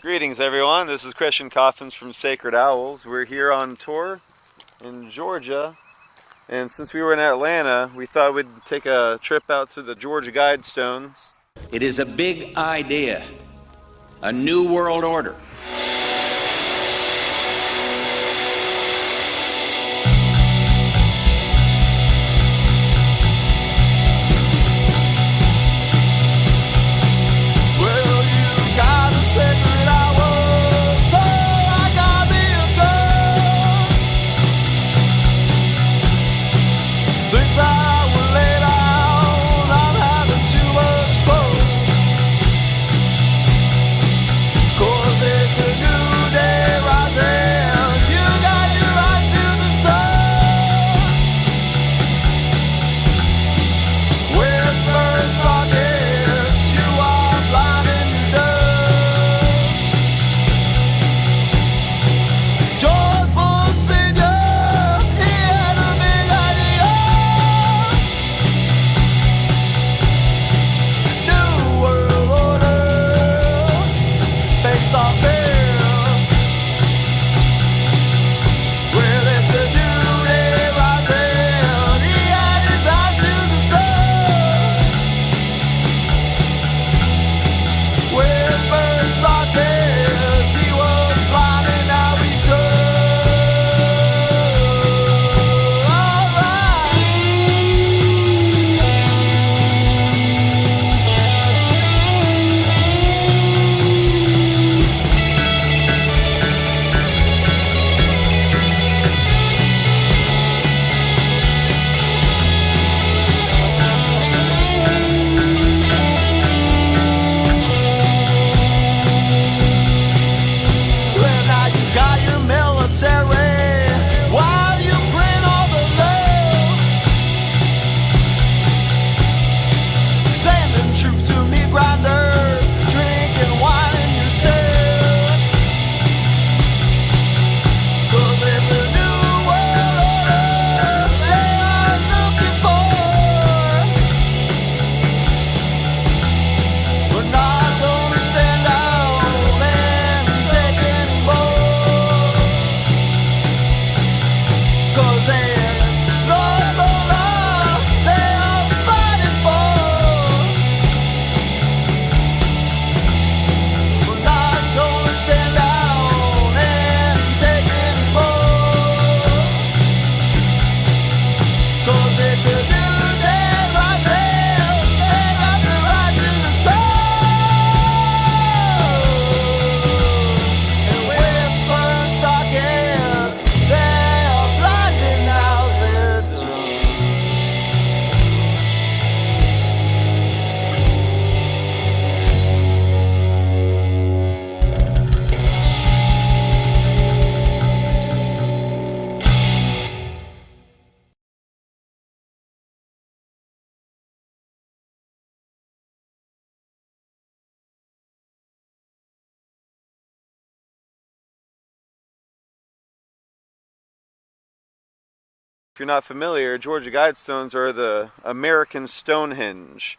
Greetings everyone, this is Christian Coffins from Sacred Owls. We're here on tour in Georgia, and since we were in Atlanta, we thought we'd take a trip out to the Georgia Guidestones. It is a big idea, a new world order. If you're not familiar, Georgia Guidestones are the American Stonehenge.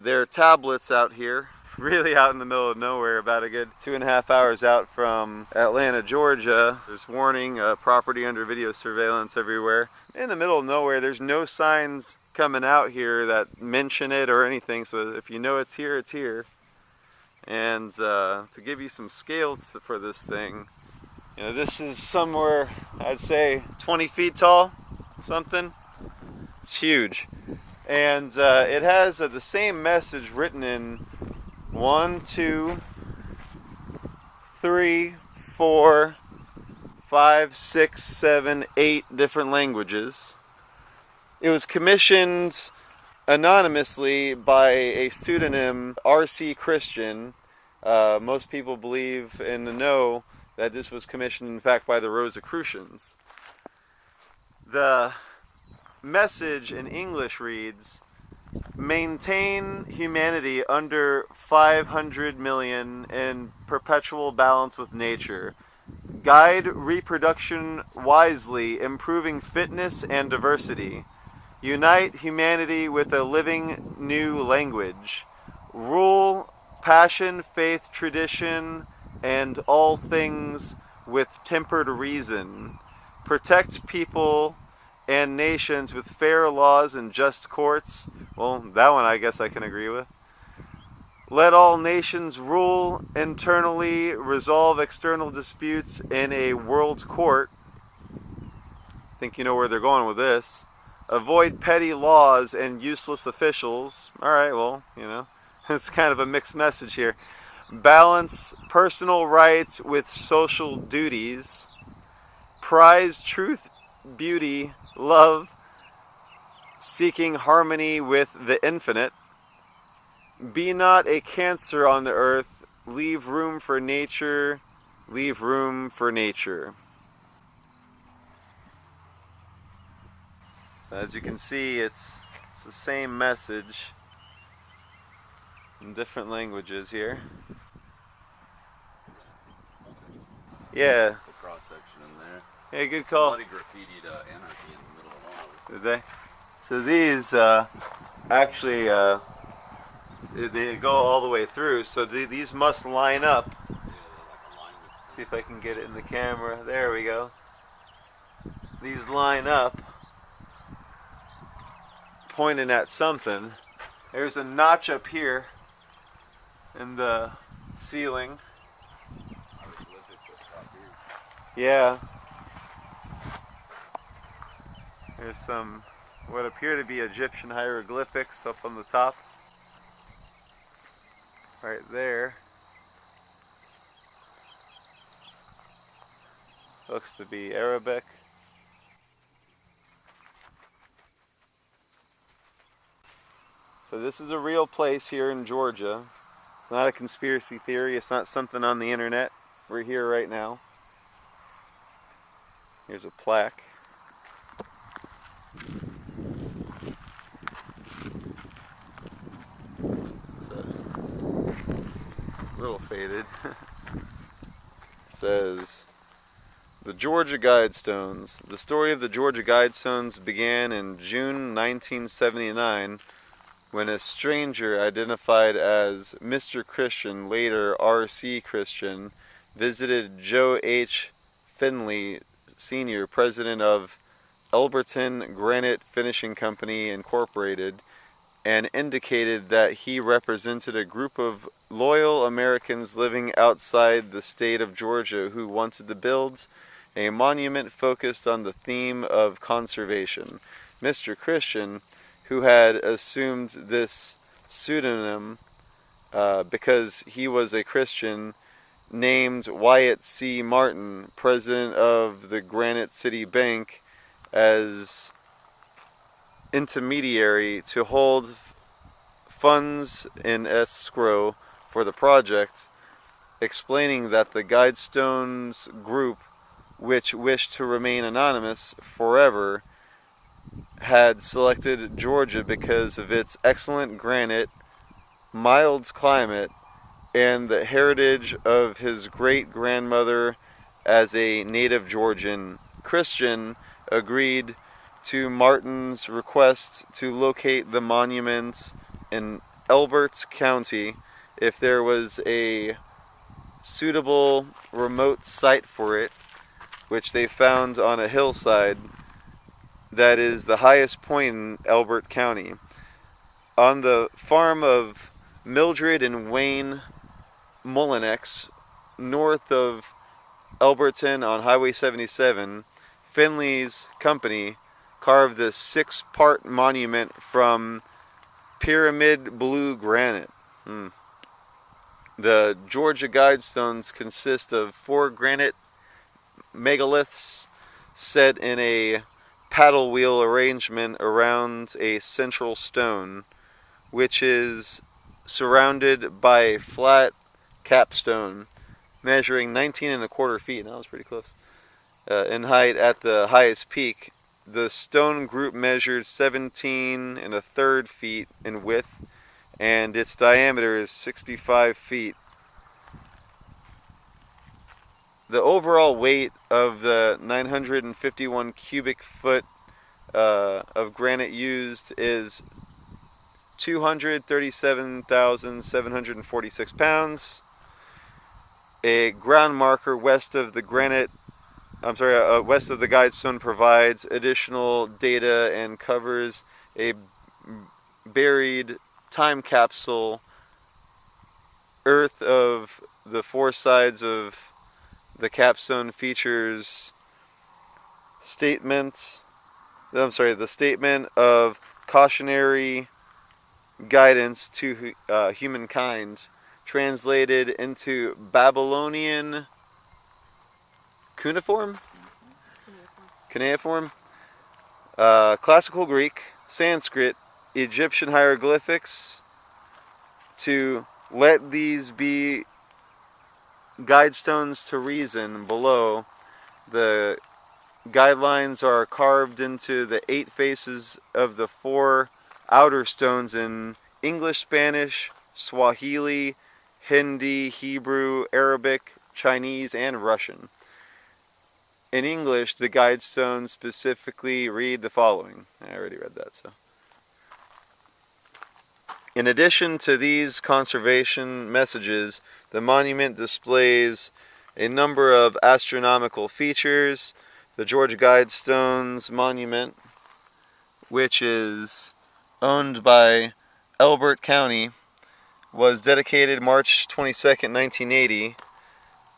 They're tablets out here, really out in the middle of nowhere, about a good 2.5 hours out from Atlanta, Georgia. There's warning, property under video surveillance everywhere. In the middle of nowhere, there's no signs coming out here that mention it or anything, so if you know it's here, it's here. And to give you some scale for this thing, you know, this is somewhere, I'd say, 20 feet tall. Something. It's huge, and it has the same message written in 1, 2, 3, 4, 5, 6, 7, 8 different languages. It was commissioned anonymously by a pseudonym, R.C. Christian. Most people believe in the know that this was commissioned, in fact, by the Rosicrucians. The message in English reads, maintain humanity under 500 million in perpetual balance with nature. Guide reproduction wisely, improving fitness and diversity. Unite humanity with a living new language. Rule passion, faith, tradition, and all things with tempered reason. Protect people and nations with fair laws and just courts. Well, that one I guess I can agree with. Let all nations rule internally, resolve external disputes in a world court. I think you know where they're going with this. Avoid petty laws and useless officials. All right, well, it's kind of a mixed message here. Balance personal rights with social duties. Prize truth, beauty, love, seeking harmony with the infinite. Be not a cancer on the earth. Leave room for nature. Leave room for nature. So as you can see, it's the same message in different languages here. Yeah. The cross section in there. Yeah, good call. Somebody graffitied anarchy in the middle of all. Did they? So these actually they go all the way through. So these must line up. Yeah, like alignment. See if I can get it in the camera. There we go. These line up, pointing at something. There's a notch up here in the ceiling. Yeah. There's some what appear to be Egyptian hieroglyphics up on the top. Right there. Looks to be Arabic. So this is a real place here in Georgia. It's not a conspiracy theory. It's not something on the internet. We're here right now. Here's a plaque. It's a little faded. It says, the Georgia Guidestones. The story of the Georgia Guidestones began in June 1979 when a stranger identified as Mr. Christian, later R.C. Christian, visited Joe H. Finley Sr., president of Elberton Granite Finishing Company, Incorporated, and indicated that he represented a group of loyal Americans living outside the state of Georgia who wanted to build a monument focused on the theme of conservation. Mr. Christian, who had assumed this pseudonym because he was a Christian, named Wyatt C. Martin, president of the Granite City Bank, as intermediary to hold funds in escrow for the project, explaining that the Guidestones group, which wished to remain anonymous forever, had selected Georgia because of its excellent granite, mild climate, and the heritage of his great-grandmother as a native Georgian. Christian agreed to Martin's request to locate the monument in Elbert County if there was a suitable remote site for it, which they found on a hillside that is the highest point in Elbert County. On the farm of Mildred and Wayne Moloch, north of Elberton on Highway 77, Finley's company carved this 6-part monument from pyramid blue granite. The Georgia Guidestones consist of 4 granite megaliths set in a paddle wheel arrangement around a central stone, which is surrounded by a flat capstone measuring 19¼ feet. That was pretty close. In height at the highest peak. The stone group measured 17⅓ feet in width, and its diameter is 65 feet. The overall weight of the 951 cubic foot of granite used is 237,746 pounds. a ground marker west of the west of the Guidestone provides additional data and covers a buried time capsule Earth of the four sides of the capstone features the statement of cautionary guidance to humankind, translated into Babylonian cuneiform, classical Greek, Sanskrit, Egyptian hieroglyphics, to let these be guidestones to reason below. The guidelines are carved into the 8 faces of the 4 outer stones in English, Spanish, Swahili, Hindi, Hebrew, Arabic, Chinese, and Russian. In English, the guidestones specifically read the following. I already read that, so. In addition to these conservation messages, the monument displays a number of astronomical features. The Georgia Guidestones monument, which is owned by Elbert County, was dedicated March 22nd, 1980,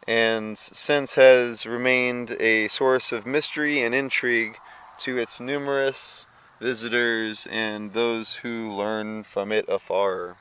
and since has remained a source of mystery and intrigue to its numerous visitors and those who learn from it afar.